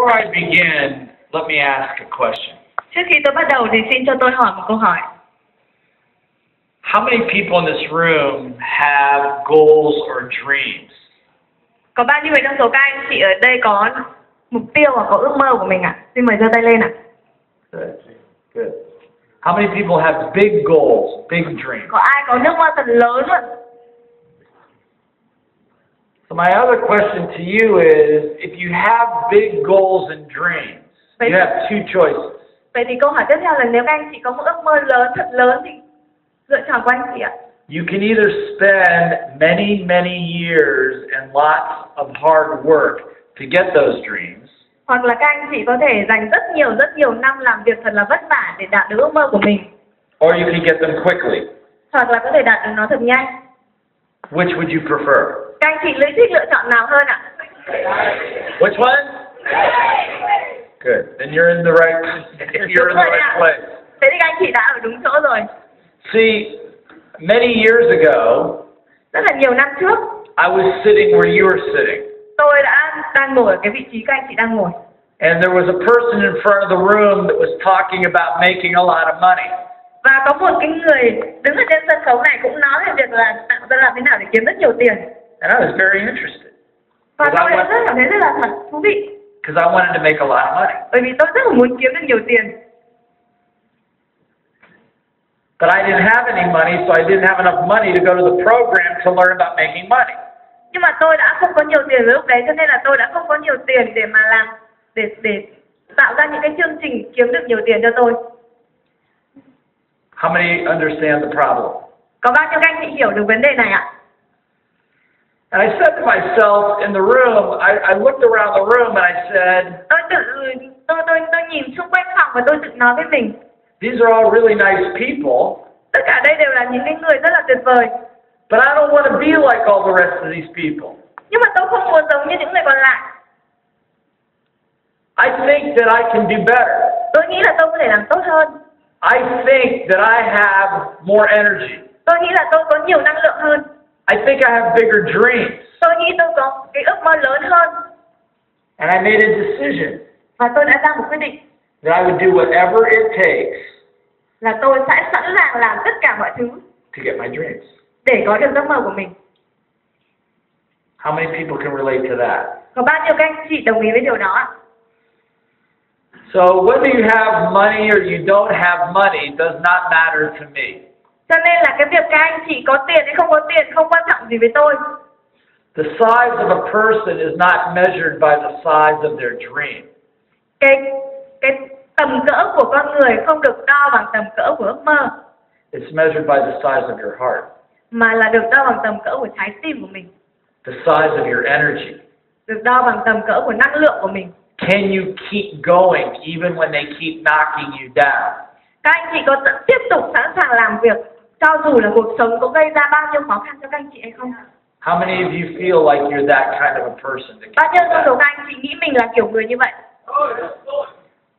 Before I begin, let me ask a question. Trước khi tôi bắt đầu thì xin cho tôi hỏi một câu hỏi. How many people in this room have goals or dreams? Có bao nhiêu người trong số các anh chị ở đây có mục tiêu hoặc có ước mơ của mình ạ? Xin mời giơ tay lên ạ. Good. Good. How many people have big goals, big dreams? Có ai có ước mơ thật lớn không? So my other question to you is, if you have big goals and dreams, you have two choices. Vậy thì câu hỏi tiếp theo là nếu các anh chị có một ước mơ lớn, thật lớn thì lựa chọn của anh chị ạ. You can either spend many years and lots of hard work to get those dreams. Hoặc là các anh chị có thể dành rất nhiều năm làm việc thật là vất vả để đạt được ước mơ của mình. Or you can get them quickly. Hoặc là có thể đạt được nó thật nhanh. Which would you prefer? Các anh chị thích lựa chọn nào hơn ạ? Which one? Good. Then you're in the right place. Thế thì các anh chị đã ở đúng chỗ rồi. See, many years ago, rất là nhiều năm trước, I was sitting where you were sitting. Tôi đang ngồi ở cái vị trí các anh chị đang ngồi. And there was a person in front of the room that was talking about making a lot of money. Và có một cái người đứng ở trên sân khấu này cũng nói về việc là tạo ra làm thế nào để kiếm rất nhiều tiền. And I was very interested. Và tôi cảm thấy rất là thật thú vị. Because I wanted to make a lot of money. Bởi vì tôi rất là muốn kiếm được nhiều tiền. But I didn't have any money, so I didn't have enough money to go to the program to learn about making money. Nhưng mà tôi đã không có nhiều tiền lúc đấy, cho nên là tôi đã không có nhiều tiền để mà làm để tạo ra những cái chương trình kiếm được nhiều tiền cho tôi. How many understand the problem? Có bao nhiêu các anh chị hiểu được vấn đề này ạ? And I said to myself in the room, I looked around the room and I said, tôi nhìn xung quanh phòng và tôi tự nói với mình. These are all really nice people. Tất cả đây đều là những cái người rất là tuyệt vời. But I don't want to be like all the rest of these people. Nhưng mà tôi không muốn giống như những người còn lại. I think that I can do better. Tôi nghĩ là tôi có thể làm tốt hơn. I think that I have more energy. Tôi nghĩ là tôi có nhiều năng lượng hơn. I think I have bigger dreams. Tôi nghĩ tôi có cái ước mơ lớn hơn. And I made a decision. Và tôi đã ra một quyết định. That I would do whatever it takes. Là tôi sẽ sẵn sàng làm tất cả mọi thứ. To get my dreams. Để có được giấc mơ của mình. How many people can relate to that? Có bao nhiêu các anh chị đồng ý với điều đó? So whether you have money or you don't have money does not matter to me. Cho nên là cái việc các anh chị có tiền hay không có tiền không quan trọng gì với tôi. The size of a person is not measured by the size of their dream. Cái tầm cỡ của con người không được đo bằng tầm cỡ của ước mơ. It's measured by the size of your heart. Mà là được đo bằng tầm cỡ của trái tim của mình. The size of your energy. Được đo bằng tầm cỡ của năng lượng của mình. Can you keep going even when they keep knocking you down? Các anh chị có tiếp tục sẵn sàng làm việc cho dù là cuộc sống có gây ra bao nhiêu khó khăn cho các anh chị hay không? How many of you feel like you're that kind of a person? Bao nhiêu trong số các anh chị nghĩ mình là kiểu người như vậy?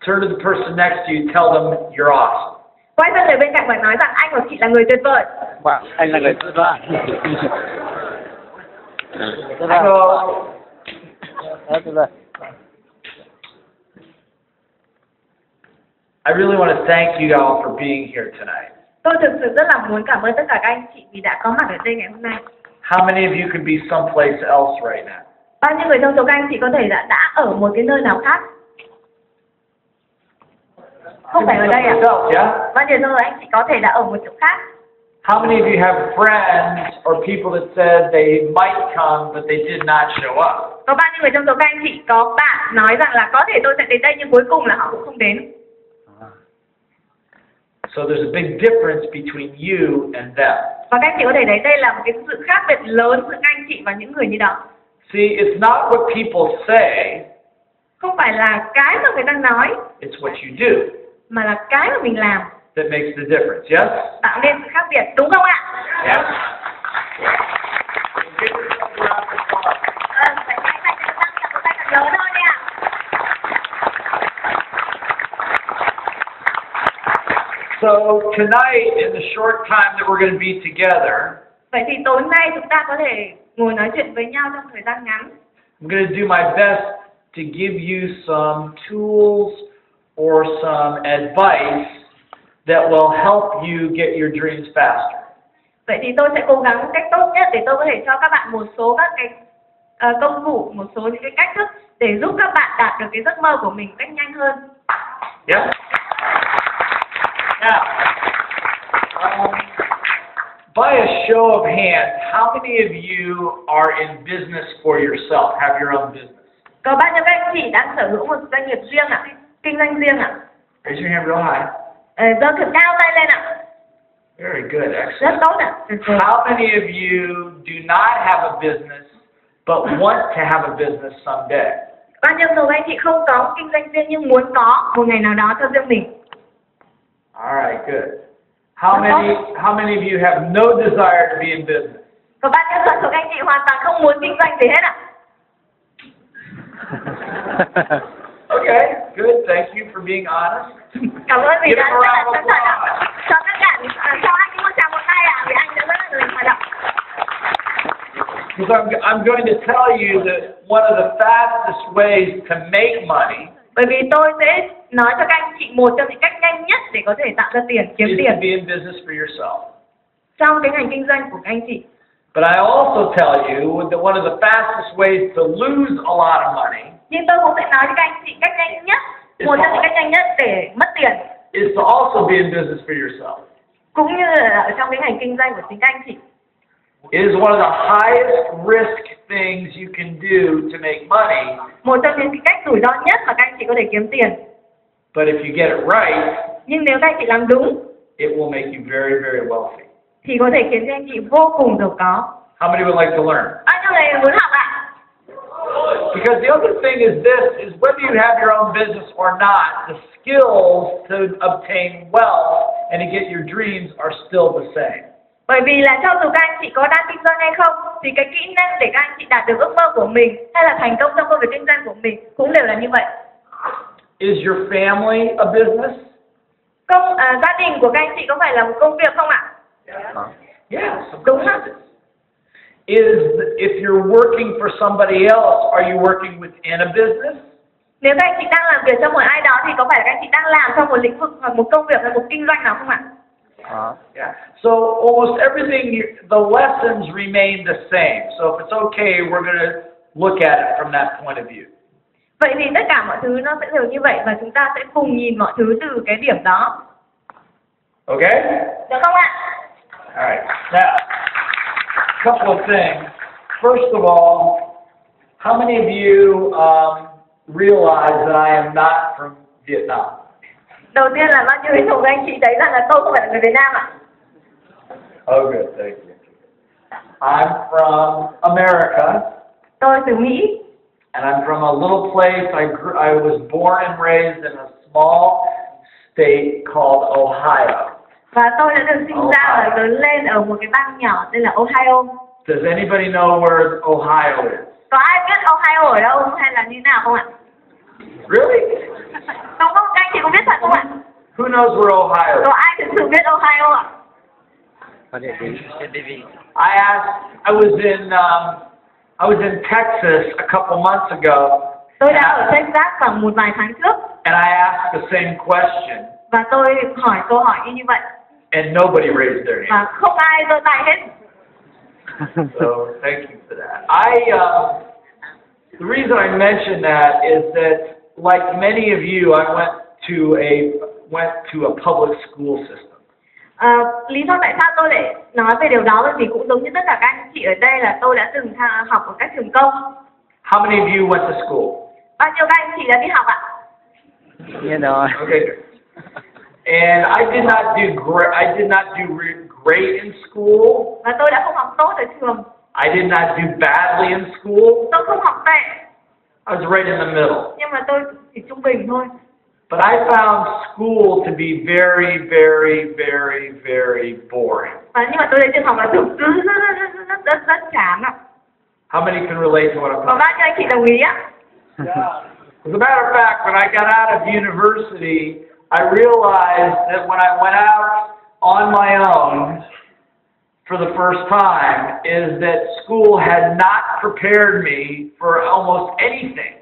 Turn to the person next to you, tell them you're awesome. Quay sang người bên cạnh và nói rằng anh của chị là người tuyệt vời. Wow, anh là người tuyệt vời. I really want to thank you all for being here tonight. Tôi thực sự rất là muốn cảm ơn tất cả các anh chị vì đã có mặt ở đây ngày hôm nay. How many of you could be someplace else right now? Bao nhiêu người trong số các anh chị có thể đã ở một cái nơi nào khác? Không phải ở đây ạ? Bao nhiêu trong số anh chị có thể đã ở một chỗ khác? How many of you have friends or people that said they might come but they did not show up? Có bao nhiêu người trong số các anh chị có bạn nói rằng là có thể tôi sẽ đến đây nhưng cuối cùng là họ cũng không đến? So there's a big difference between you and them. Và các anh chị có thể thấy đây là một cái sự khác biệt lớn giữa các anh chị và những người như đó. See, it's not what people say. Không phải là cái mà người ta nói. It's what you do. Mà là cái mà mình làm. That makes the difference. Yes? Tạo nên sự khác biệt, đúng không ạ? Yes. Phải tay cho tăng chặt một tay thật lớn thôi đi ạ. So tonight, in the short time that we're going to be together, vậy thì tối nay chúng ta có thể ngồi nói chuyện với nhau trong thời gian ngắn. I'm going to do my best to give you some tools or some advice that will help you get your dreams faster. Vậy thì tôi sẽ cố gắng cách tốt nhất để tôi có thể cho các bạn một số các cái công cụ, một số những cái cách thức để giúp các bạn đạt được cái giấc mơ của mình cách nhanh hơn. Yeah. Now, by a show of hands, how many of you are in business for yourself, have your own business? Có bao nhiêu các anh chị đang sở hữu một doanh nghiệp riêng ạ? Kinh doanh riêng ạ? Raise your hand real high. Giơ thật cao tay lên ạ. Very good, Rất excellent. tốt ạ. How many of you do not have a business but want to have a business someday? Bao nhiêu người anh chị không có kinh doanh riêng nhưng muốn có một ngày nào đó cho riêng mình? All right, good. How many of you have no desire to be in business? Có bao nhiêu người thuộc anh chị hoàn toàn không muốn kinh doanh gì hết ạ? Okay, good. Thank you for being honest. Cảm ơn vì Give đã him a rất là round of chân thành ạ. applause. Cho tất cả cho anh một tràng một tay ạ, vì anh đã rất là người hoạt động. Because I'm going to tell you that one of the fastest ways to make money Bởi vì tôi sẽ nói cho các anh chị một trong những cách nhanh nhất để có thể tạo ra tiền, kiếm is to tiền be in business for yourself. trong cái ngành kinh doanh của các anh chị. But I also tell you that one of the fastest ways to lose a lot of money Nhưng tôi cũng sẽ nói cho các anh chị cách nhanh nhất, một trong những cách nhanh nhất để mất tiền, is to also be in business for yourself. cũng như là ở trong cái ngành kinh doanh của chính các anh chị. It is one of the highest risk things you can do to make money, Một trong những cái cách rủi ro nhất mà các anh chị có thể kiếm tiền. but if you get it right, Nhưng nếu các anh chị làm đúng it will make you very, very wealthy. thì có thể khiến cho anh chị vô cùng giàu có. How many would like to learn? Bao nhiêu người muốn học ạ? Because the other thing is this, is whether you have your own business or not, the skills to obtain wealth and to get your dreams are still the same. Bởi vì là cho dù các anh chị có đang kinh doanh hay không thì cái kỹ năng để các anh chị đạt được ước mơ của mình hay là thành công trong công việc kinh doanh của mình cũng đều là như vậy. Is your family a business? Gia đình của các anh chị có phải là một công việc không ạ? Yes. Đúng ạ. If you're working for somebody else, are you working within a business? Nếu các anh chị đang làm việc cho một ai đó thì có phải là các anh chị đang làm trong một lĩnh vực hoặc một công việc hay một kinh doanh nào không ạ? Yeah. So almost everything, the lessons remain the same. So if it's okay, we're going to look at it from that point of view. Vậy thì tất cả mọi thứ nó sẽ đều như vậy và chúng ta sẽ cùng nhìn mọi thứ từ cái điểm đó. Okay? Được không ạ? All right. Now, a couple of things. First of all, how many of you realize that I am not from Vietnam? Đầu tiên là bao nhiêu người anh chị thấy rằng là tôi không phải là người Việt Nam ạ? Oh, good. Thank you. I'm from America, Tôi từ Mỹ. and I'm from a little place. I was born and raised in a small state called Ohio. Và tôi đã được sinh ra và lớn lên ở một cái bang nhỏ tên là Ohio. Does anybody know where Ohio is? Có ai biết Ohio ở đâu hay là như nào không ạ? Really? Đúng không? Các anh chị có biết thật không ạ? Who knows where Ohio is? Có ai thực sự biết Ohio ạ? I was in Texas a couple months ago, Tôi đã ở Texas khoảng một vài tháng trước and I asked the same question, và tôi hỏi câu hỏi như vậy and nobody raised their hand. và không ai giơ tay hết. So thank you for that. The reason I mention that is that, like many of you, I went to a public school system. Lý do tại sao tôi lại nói về điều đó bởi vì cũng giống như tất cả các anh chị ở đây là tôi đã từng học ở các trường công. How many of you went to school? Bao nhiêu các anh chị đã đi học ạ? Dạ rồi. Okay. And I did not do great in school. Và tôi đã không học tốt ở trường. I did not do badly in school. Tôi không học tệ. I was right in the middle. Nhưng mà tôi chỉ trung bình thôi. But I found school to be very, very, very, very boring. Và nhưng mà tôi đến trường học là thực rất chán ạ. How many can relate to what I'm Có talking bao nhiêu anh chị đồng ý ạ? As a matter of fact, when I got out of university, I realized that when I went out on my own for the first time, is that school had not prepared me for almost anything.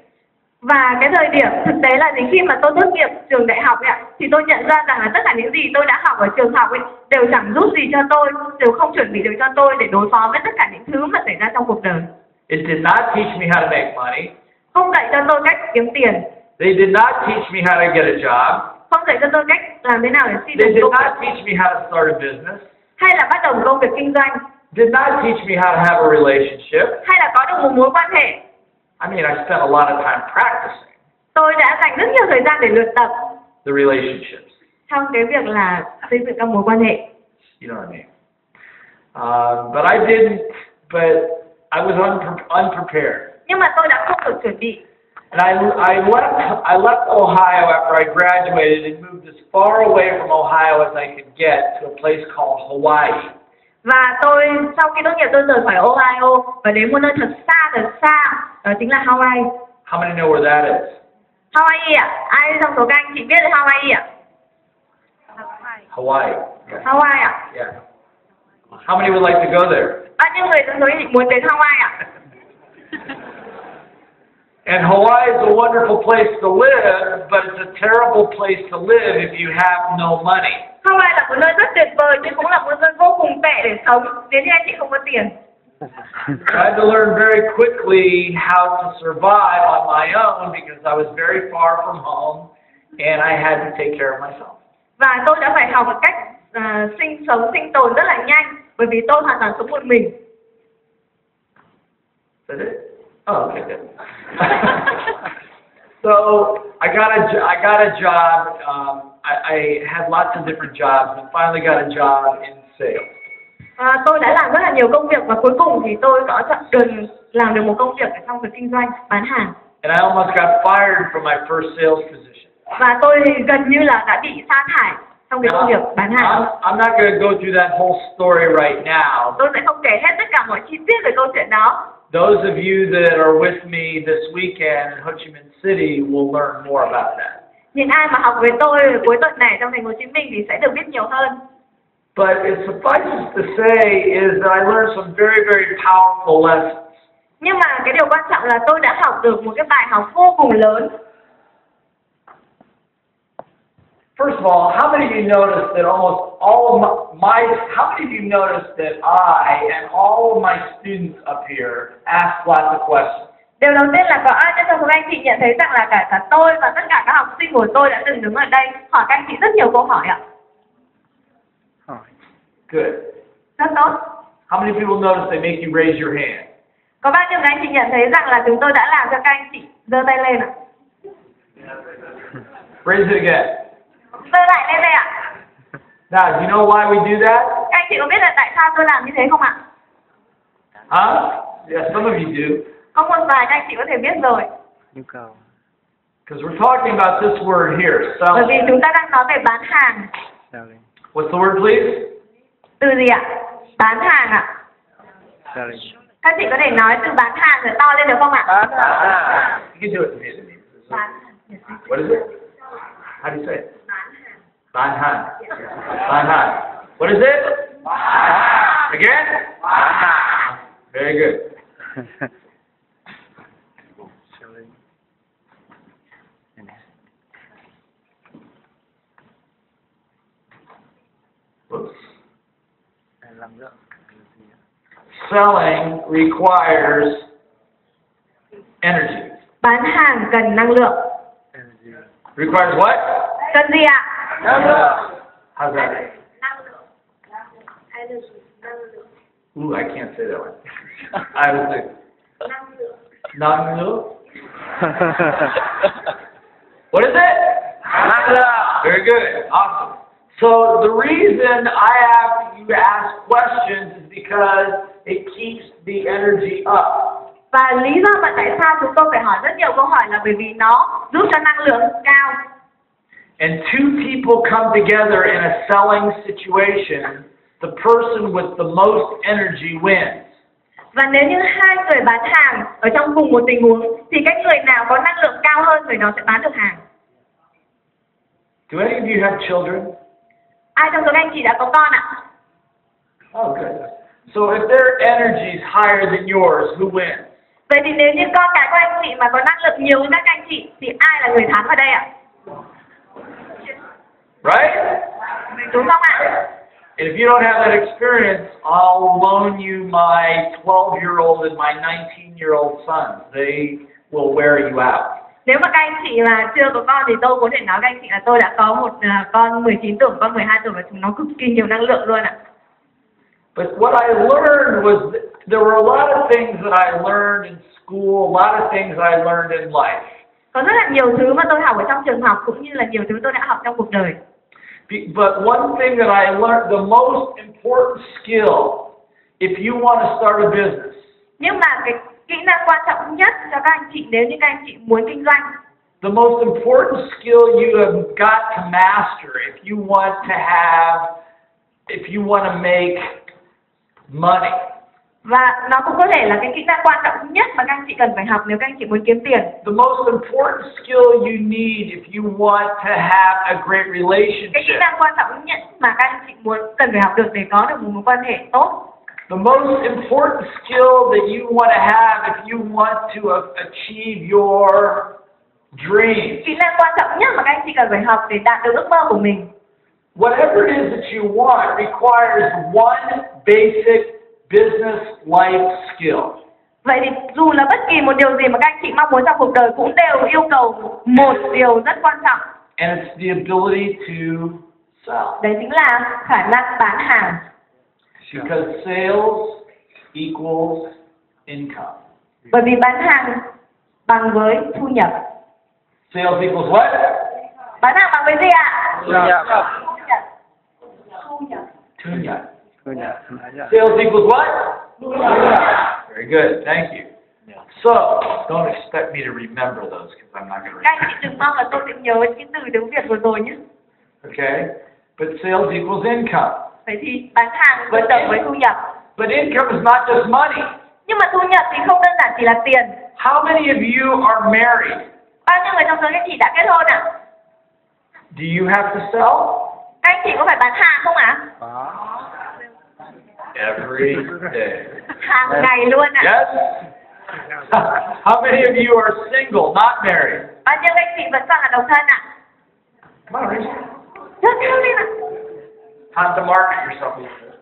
Và cái thời điểm thực tế là đến khi mà tôi tốt nghiệp trường đại học ấy ạ, thì tôi nhận ra rằng là tất cả những gì tôi đã học ở trường học ấy đều chẳng giúp gì cho tôi, đều không chuẩn bị được cho tôi để đối phó với tất cả những thứ mà xảy ra trong cuộc đời. It did not teach me how to make money. Không dạy cho tôi cách kiếm tiền. They did not teach me how to get a job. Không dạy cho tôi cách làm thế nào để xin They được did công not việc. teach me how to start a business. Hay là bắt đầu một công việc kinh doanh. Did not teach me how to have a relationship. Hay là có được một mối quan hệ. I mean, I spent a lot of time practicing Tôi đã dành rất nhiều thời gian để luyện tập the relationships. trong cái việc là xây dựng các mối quan hệ. You know what I mean? But I didn't. But I was unprepared. Nhưng mà tôi đã không được chuẩn bị. And I left Ohio after I graduated and moved as far away from Ohio as I could get to a place called Hawaii. Và tôi sau khi tốt nghiệp tôi rời khỏi Ohio và đến một nơi thật xa, đó chính là Hawaii. How many know where that is? Hawaii ạ? Ai trong số các anh chị biết Hawaii ạ? Hawaii. Yeah. Hawaii ạ? Yeah. How many would like to go there? Bao nhiêu người trong số anh chị muốn đến Hawaii ạ? And Hawaii is a wonderful place to live, but it's a terrible place to live if you have no money. Hawaii là một nơi rất tuyệt vời nhưng cũng là một nơi vô cùng tệ để sống nếu như anh chị không có tiền. I had to learn very quickly how to survive on my own because I was very far from home and I had to take care of myself. Và tôi đã phải học một cách sinh tồn rất là nhanh bởi vì tôi hoàn toàn sống một mình. Is that it? Oh, okay, good. So I got a job. I had lots of different jobs, and finally got a job in sales. Tôi đã làm rất là nhiều công việc và cuối cùng thì tôi có làm được một công việc ở trong việc kinh doanh bán hàng. And I almost got fired from my first sales position. Và tôi gần như là đã bị sa thải trong cái công việc bán hàng. I'm not going to go through that whole story right now. Tôi sẽ không kể hết tất cả mọi chi tiết về câu chuyện đó. Those of you that are with me this weekend in Ho Chi Minh City will learn more about that. Những ai mà học với tôi cuối tuần này trong thành phố Hồ Chí Minh thì sẽ được biết nhiều hơn. But it suffices to say is that I learned some very, very powerful lessons. Nhưng mà cái điều quan trọng là tôi đã học được một cái bài học vô cùng lớn. First of all, how many of you noticed that almost all of how many of you noticed that I and all of my students up here ask lots of questions? Điều đầu tiên là có ai trong số các anh chị nhận thấy rằng là cả tôi và tất cả các học sinh của tôi đã từng đứng ở đây hỏi các anh chị rất nhiều câu hỏi ạ? Good. Rất tốt. How many people noticed they make you raise your hand? Có bao nhiêu các anh chị nhận thấy rằng là chúng tôi đã làm cho các anh chị giơ tay lên ạ? Raise it again. Giơ lại lên đây ạ. Now, do you know why we do that? Các anh chị có biết là tại sao tôi làm như thế không ạ? Huh? Yeah, some of you do. Có một vài các anh chị có thể biết rồi. Nhu cầu. Because we're talking about this word here, Bởi vì selling. chúng ta đang nói về bán hàng. Selling. What's the word, please? Từ gì ạ? Bán hàng ạ. Selling. Các chị có thể nói từ bán hàng rồi to lên được không ạ? Bán hàng. You can do it in Vietnamese. Bán hàng. What is it? How do you say it? Bán hàng. Bán hàng. What is it? Again? Very good. Selling. Whoops. Làm nữa. Selling requires energy. Bán hàng cần năng lượng. Energy. Requires what? Cần gì ạ? Năng lượng. How's that? Năng lượng. Energy. Năng lượng. Ooh, I can't say that one. I was like, Năng lượng. năng lượng. What is it? Năng lượng. Very good. Awesome. So the reason I have you ask questions is because it keeps the energy up. Và lý do mà tại sao chúng tôi phải hỏi rất nhiều câu hỏi là bởi vì nó giúp cho năng lượng cao. And two people come together in a selling situation, the person with the most energy wins. Và nếu như hai người bán hàng ở trong cùng một tình huống thì cái người nào có năng lượng cao hơn người đó sẽ bán được hàng. Do any of you have children? Ai trong số các anh chị đã có con ạ? Oh, good. So if their energy is higher than yours, who wins? Vậy thì nếu như con cái của anh chị mà có năng lượng nhiều hơn các anh chị thì ai là người thắng ở đây ạ? Right? Đúng không ạ? And if you don't have that experience, I'll loan you my 12-year-old and my 19-year-old sons. They will wear you out. Nếu mà các anh chị mà chưa có con thì tôi có thể nói các anh chị là tôi đã có một con 19 tuổi, con 12 tuổi và chúng nó cực kỳ nhiều năng lượng luôn ạ. But what I learned was that there were a lot of things that I learned in school, a lot of things I learned in life. Có rất là nhiều thứ mà tôi học ở trong trường học cũng như là nhiều thứ tôi đã học trong cuộc đời. But one thing that I learned, the most important skill, if you want to start a business, Nhưng mà cái kỹ năng quan trọng nhất cho các anh chị nếu như các anh chị muốn kinh doanh, the most important skill you have got to master if you want to have, if you want to make money. và nó cũng có thể là cái kỹ năng quan trọng nhất mà các anh chị cần phải học nếu các anh chị muốn kiếm tiền. The most important skill you need if you want to have a great Cái kỹ relationship. năng quan trọng nhất mà các anh chị cần phải học được để có được một mối quan hệ tốt. The most important skill that you want to have if you want to achieve your dreams. Kỹ năng quan trọng nhất mà các anh chị cần phải học để đạt được ước mơ của mình. Whatever it is that you want requires one basic business life skill. Vậy thì dù là bất kỳ một điều gì mà các anh chị mong muốn trong cuộc đời cũng đều yêu cầu một điều rất quan trọng. And it's the ability to sell. Đấy chính là khả năng bán hàng. Because sales equals income. Bởi vì bán hàng bằng với thu nhập. Sales equals what? Bán hàng bằng với gì ạ? Thu nhập. Thu nhập. Thu nhập. Thu nhập. Sales equals what? Very good, thank you. So, don't expect me to remember those because I'm not going to Các anh remember. chị đừng mong là tôi sẽ nhớ những từ tiếng Việt vừa rồi nhé. Okay? But sales equals income. Vậy thì bán hàng tương đồng với thu nhập. But income is not just money. Nhưng mà thu nhập thì không đơn giản chỉ là tiền. How many of you are married? Bao nhiêu người trong số các chị đã kết hôn ạ? Do you have to sell? Các anh chị có phải bán hàng không ạ? Có. Every day. Hàng ngày luôn ạ. Yes? How many of you are single, not married? Bao nhiêu các anh chị vẫn còn là độc thân ạ? Come on, raise your Rất cao lên ạ. hand. Time to market yourself.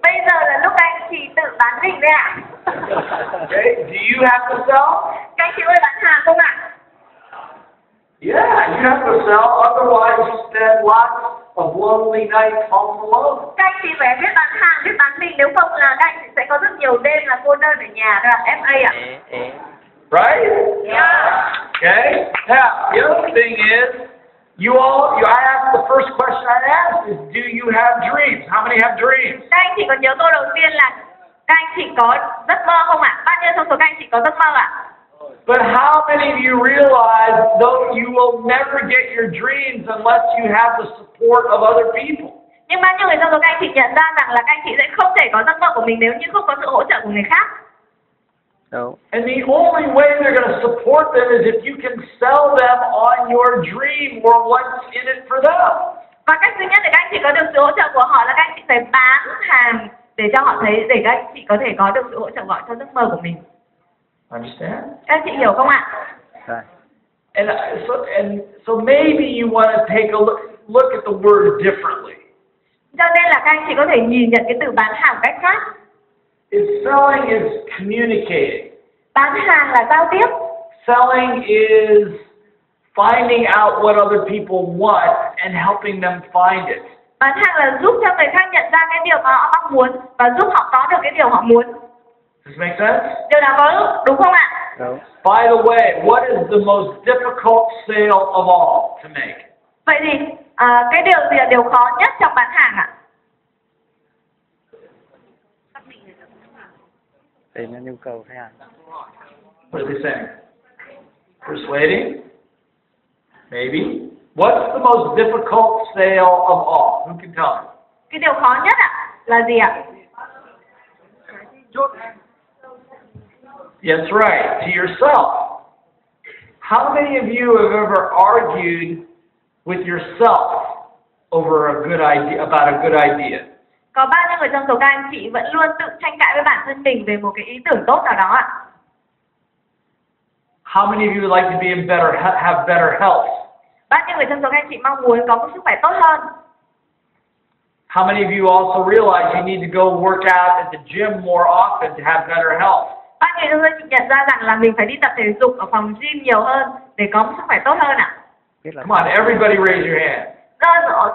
Bây giờ là lúc các anh chị tự bán mình đấy ạ. Okay? Do you have to sell? Các anh chị ơi bán hàng không ạ? Yeah, you have to sell. Otherwise, you spend lots of lonely nights home alone. Các anh chị phải biết bán hàng, biết bán mình, nếu không là các anh chị sẽ có rất nhiều đêm là cô đơn ở nhà, đó là FA ạ. Right? Yeah. Okay? Now, the other thing is, I asked the first question I asked is, do you have dreams? How many have dreams? Các anh chị có nhớ câu đầu tiên là các anh chị có giấc mơ không ạ? Bao nhiêu trong số các anh chị có giấc mơ ạ? But how many of you realize though you will never get your dreams unless you have the support of other people? Nhưng bao nhiêu người trong số các anh chị nhận ra rằng là các anh chị sẽ không thể có giấc mơ của mình nếu như không có sự hỗ trợ của người khác? Đâu. And the only way they're going to support them is if you can sell them on your dream or what's in it for them. Và cách duy nhất để các anh chị có được sự hỗ trợ của họ là các anh chị phải bán hàng để cho họ thấy, để các anh chị có thể có được sự hỗ trợ gọi cho giấc mơ của mình. Understand? Các anh chị hiểu không ạ? Rồi. And so maybe you want to take a look at the word differently. Cho nên là các anh chị có thể nhìn nhận cái từ bán hàng cách khác. Is selling is communicating. Bán hàng là giao tiếp. Selling is finding out what other people want and helping them find it. Bán hàng là giúp cho người khác nhận ra cái điều mà họ mong muốn và giúp họ có được cái điều họ muốn. Does this make sense? Điều đó có đúng không ạ? Đâu. By the way, what is the most difficult sale of all to make? Vậy thì cái điều gì là điều khó nhất trong bán hàng ạ? Tìm ra nhu cầu khách hàng. What are they saying? Persuading? Maybe. What's the most difficult sale of all? Who can tell me? Cái điều khó nhất ạ là gì ạ? Yes, right. To yourself. How many of you have ever argued with yourself over a good idea, about a good idea? Có bao nhiêu người trong số các anh chị vẫn luôn tự tranh cãi với bản thân mình về một cái ý tưởng tốt nào đó ạ? How many of you would like to be in have better health? Bao nhiêu người trong số các anh chị mong muốn có một sức khỏe tốt hơn? How many of you also realize you need to go work out at the gym more often to have better health? Bao nhiêu trong số các anh chị nhận ra rằng là mình phải đi tập thể dục ở phòng gym nhiều hơn để có một sức khỏe tốt hơn ạ? Come on, everybody raise your hand.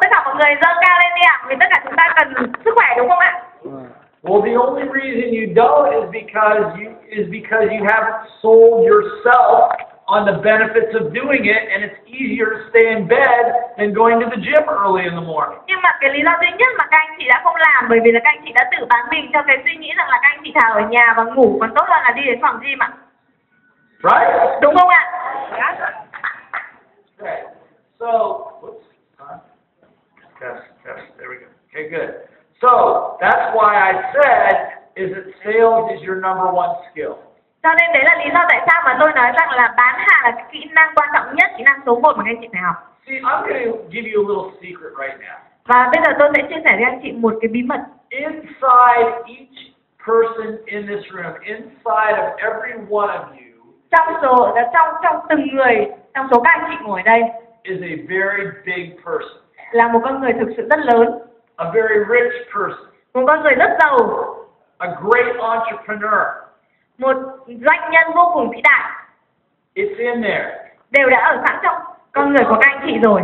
Tất cả mọi người giơ cao lên đi ạ, vì tất cả chúng ta cần sức khỏe đúng không ạ? Well, the only reason you don't is because you haven't sold yourself on the benefits of doing it, and it's easier to stay in bed than going to the gym early in the morning. Nhưng mà cái lý do duy nhất mà các anh chị đã không làm bởi vì là các anh chị đã tự bán mình cho cái suy nghĩ rằng là các anh chị thà ở nhà và ngủ còn tốt hơn là đi đến phòng gym ạ. Right? Đúng không ạ? Right. So, whoops. There we go. Okay, good. So, that's why I said is that sales is your number one skill. Cho nên đấy là lý do tại sao mà tôi nói rằng là bán hàng là cái kỹ năng quan trọng nhất, kỹ năng số 1 mà các anh chị phải học. See, I'm going to give you a little secret right now. Và bây giờ tôi sẽ chia sẻ với anh chị một cái bí mật. Inside each person in this room, inside of every one of you, Trong từng người, trong số các anh chị ngồi đây is a very big person. là một con người thực sự rất lớn, A very rich person. một con người rất giàu, A great entrepreneur. một doanh nhân vô cùng vĩ đại. It's in there. Đều đã ở sẵn trong con người của các anh chị rồi.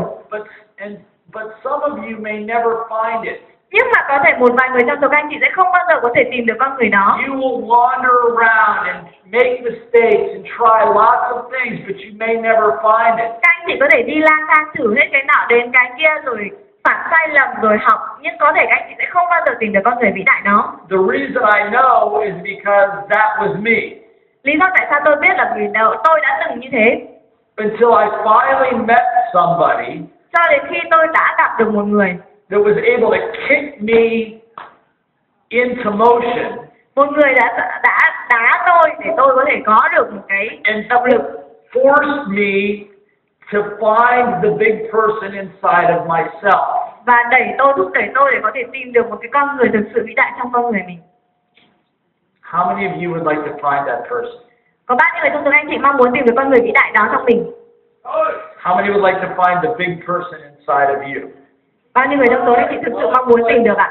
But some of you may never find it. Nhưng mà có thể một vài người trong số các anh chị sẽ không bao giờ có thể tìm được con người đó. You will wander around and make mistakes and try lots of things, but you may never find it. Các anh chị có thể đi lang thang thử hết cái nọ đến cái kia rồi phạm sai lầm rồi học, nhưng có thể các anh chị sẽ không bao giờ tìm được con người vĩ đại đó. The reason I know is because that was me. Lý do tại sao tôi biết là vì tôi đã từng như thế. Until I finally met somebody Cho đến khi tôi đã gặp được một người that was able to kick me into motion. Một người đã đá tôi để tôi có thể có được một cái động lực. Forced me to find the big person inside of myself. Và thúc đẩy tôi để có thể tìm được một cái con người thực sự vĩ đại trong con người mình. How many of you would like to find that person? Có bao nhiêu người trong số anh chị mong muốn tìm được con người vĩ đại đó trong mình? How many would like to find the big person inside of you? Bao nhiêu người trong số anh chị thực sự mong muốn tìm được ạ?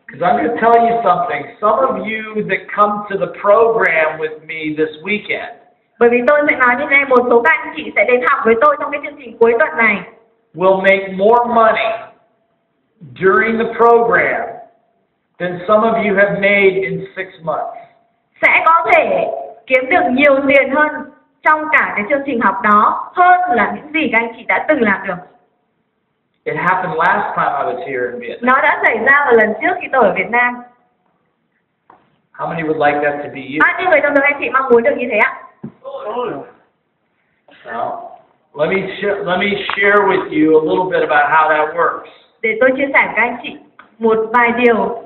Because I'm going to tell you something. Some of you that come to the program with me this weekend Bởi vì tôi sẽ nói như này, một số các anh chị sẽ đến học với tôi trong cái chương trình cuối tuần này will make more money during the program than some of you have made in 6 months. sẽ có thể kiếm được nhiều tiền hơn trong cả cái chương trình học đó hơn là những gì các anh chị đã từng làm được. It happened last time I was here in Vietnam. Nó đã xảy ra vào lần trước khi tôi ở Việt Nam. How many would like that to be you? Bao nhiêu người trong số anh chị mong muốn được như thế ạ? Now, let me share with you a little bit about how that works. Để tôi chia sẻ với các anh chị một vài điều.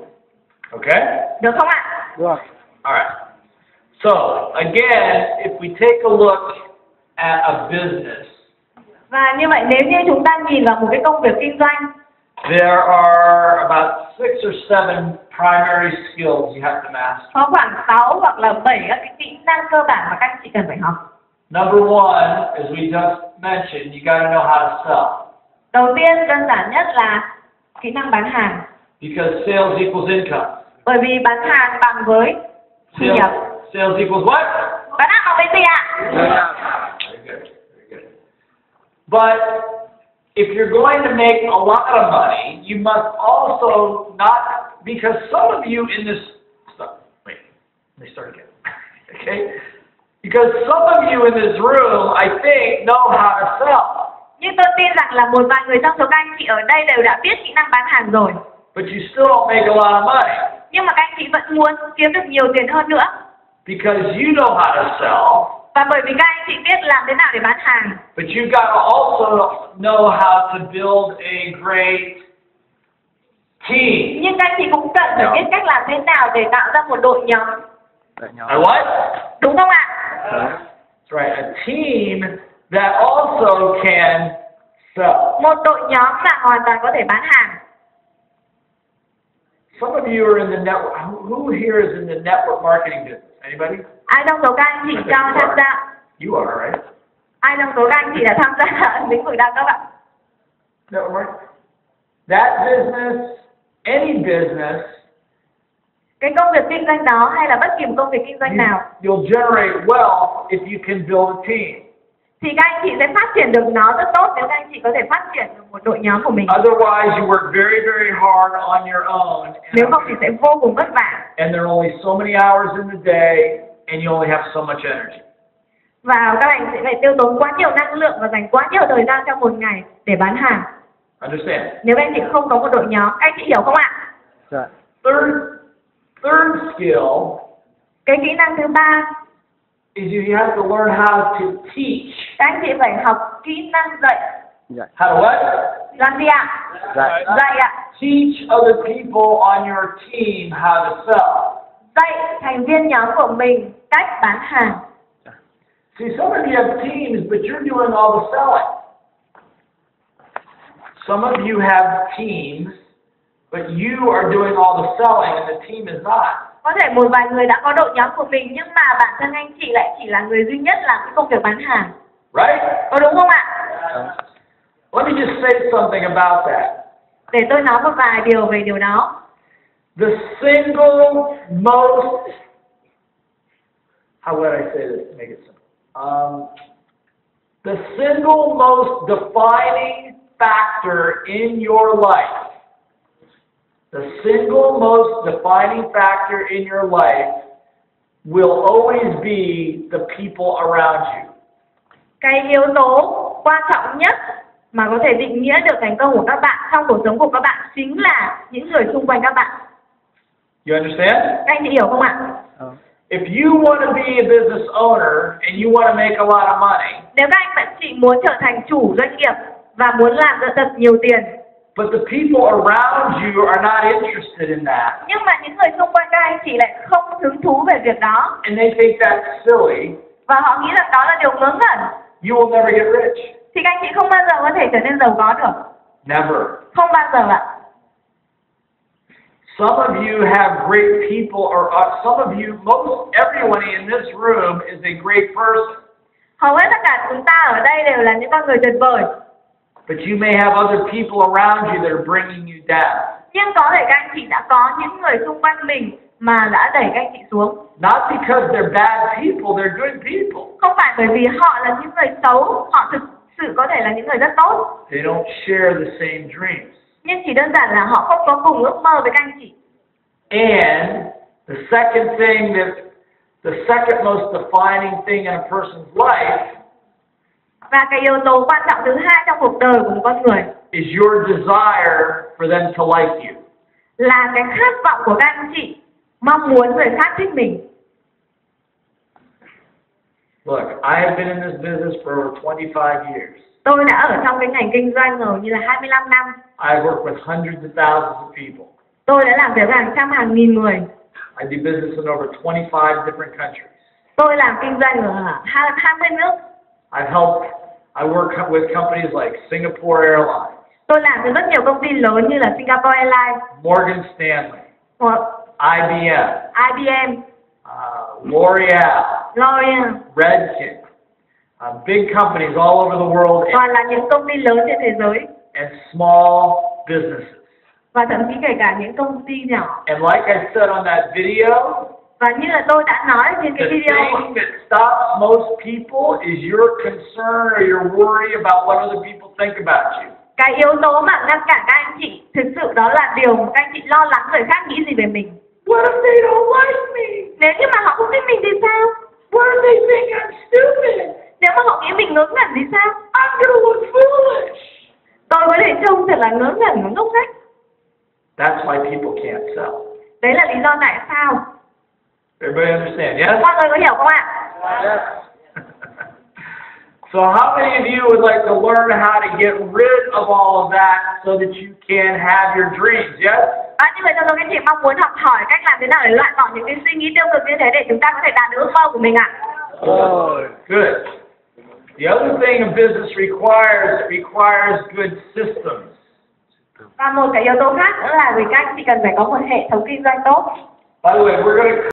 Okay? Được không ạ? Được. All right. So, again, if we take a look at a business, Và như vậy nếu như chúng ta nhìn vào một cái công việc kinh doanh, there are about 6 or 7 primary skills you have to master. có khoảng 6 hoặc là 7 các cái kỹ năng cơ bản mà các anh chị cần phải học. Number one, as we just mentioned, you got to know how to sell. Đầu tiên đơn giản nhất là kỹ năng bán hàng. Because sales equals income. Bởi vì bán hàng bằng với thu nhập. Sales equals what? Bán hàng bằng với gì ạ? Very good. Very good. But if you're going to make a lot of money, you must also not, because some of you in this, wait, let me start again. Okay? Because some of you in this room, I think, know how to sell. Nhưng tôi tin rằng là một vài người trong số các anh chị ở đây đều đã biết kỹ năng bán hàng rồi. But you still don't make a lot of money. Nhưng mà các anh chị vẫn muốn kiếm được nhiều tiền hơn nữa. Because you know how to sell. Và bởi vì các anh chị biết làm thế nào để bán hàng. But you've got to also know how to build a great team. Nhưng các anh chị cũng cần phải biết cách làm thế nào để tạo ra một đội nhóm. A what? Đúng không ạ? That's right. A team that also can sell. Một đội nhóm là hoàn toàn có thể bán hàng. Some of you are in the network. Who here is in the network marketing business? Anybody? Ai trong số các anh chị cho tham gia? You are, right? Ai trong số các anh chị đã tham gia lĩnh vực đa cấp ạ? No, right? That business, any business, Cái công việc kinh doanh đó hay là bất kỳ một công việc kinh doanh nào you'll generate wealth if you can build a team. thì các anh chị sẽ phát triển được nó rất tốt nếu các anh chị có thể phát triển được một đội nhóm của mình. Otherwise, you work very, very hard on your own. Nếu không thì sẽ vô cùng vất vả. And there are only so many hours in the day, and you only have so much energy. Và các anh sẽ phải tiêu tốn quá nhiều năng lượng và dành quá nhiều thời gian trong một ngày để bán hàng. Understand? Nếu các anh chị không có một đội nhóm, các anh chị hiểu không ạ? Dạ. Third skill Cái kỹ năng thứ ba is you have to learn how to teach. các anh chị phải học kỹ năng dạy. Dạ. How to what? Làm gì ạ? Dạ. Dạy ạ. Teach other people on your team how to sell. Dạy thành viên nhóm của mình cách bán hàng. See, some of you have teams, but you're doing all the selling. Some of you have teams, but you are doing all the selling, and the team is not. Có thể một vài người đã có đội nhóm của mình nhưng mà bản thân anh chị lại chỉ là người duy nhất làm cái công việc bán hàng. Right? Có đúng không ạ? Let me just say something about that. Để tôi nói một vài điều về điều đó. The single most, how would I say this to make it simple? The single most defining factor in your life, the single most defining factor in your life will always be the people around you. Cái yếu tố quan trọng nhất mà có thể định nghĩa được thành công của các bạn trong cuộc sống của các bạn chính là những người xung quanh các bạn. You understand? Các anh chị hiểu không ạ? If you want to be a business owner and you want to make a lot of money, Nếu các anh chị muốn trở thành chủ doanh nghiệp và muốn làm thật nhiều tiền, but the people around you are not interested in that, nhưng mà những người xung quanh các anh chị lại không hứng thú về việc đó and they think that's silly, và họ nghĩ rằng đó là điều ngớ ngẩn, you will never get rich. thì các anh chị không bao giờ có thể trở nên giàu có được. Never. Không bao giờ ạ. Some of you have great people, or some of you, most everyone in this room is a great person. Hầu hết tất cả chúng ta ở đây đều là những con người tuyệt vời. But you may have other people around you that are bringing you down. Nhưng có thể các anh chị đã có những người xung quanh mình mà đã đẩy các anh chị xuống. Not because they're bad people, they're good people. Không phải bởi vì họ là những người xấu, họ thực sự có thể là những người rất tốt. They don't share the same dreams. Nhưng chỉ đơn giản là họ không có cùng ước mơ với các anh chị. And the second most defining thing in a person's life Và cái yếu tố quan trọng thứ hai trong cuộc đời của một con người is your desire for them to like you. là cái khát vọng của các anh chị mong muốn người khác thích mình. Look, I have been in this business for over 25 years. Tôi đã ở trong cái ngành kinh doanh hầu như là 25 năm. I've worked with hundreds of thousands of people. Tôi đã làm việc với hàng trăm hàng nghìn người. I do business in over 25 different countries. Tôi làm kinh doanh ở 20 nước. I work with companies like Singapore Airlines, Tôi làm với rất nhiều công ty lớn như là Singapore Airlines, Morgan Stanley, hoặc IBM, IBM, L'Oreal, L'Oreal. Redken, big companies all over the world, Toàn là những công ty lớn trên thế giới. and small businesses. Và thậm chí kể cả những công ty nhỏ. And like I said on that video, Và như là tôi đã nói trên the cái video, thing that stops most people is your concern or your worry about what other people think about you. cái yếu tố mà ngăn cản các anh chị thực sự đó là điều mà các anh chị lo lắng người khác nghĩ gì về mình. What if they don't like me? Nếu như mà họ không thích mình thì sao? What if they think I'm stupid? Nếu mà họ nghĩ mình ngớ ngẩn thì sao? I'm gonna look foolish. Tôi có thể trông thật là ngớ ngẩn, ngốc nghếch. That's why people can't sell. Đấy là lý do tại sao. Everybody understand, yes? Mọi người có hiểu không ạ? Yes. So how many of you would like to learn how to get rid of all of that so that you can have your dreams, yes? Như vậy cho tôi các chị mong muốn học hỏi cách làm thế nào để loại bỏ những cái suy nghĩ tiêu cực như thế để chúng ta có thể đạt được ước mơ của mình ạ. Good. The other thing a business requires good systems. Và một cái yếu tố khác nữa là vì các anh chị cần phải có một hệ thống kinh doanh tốt. By the way, we're going to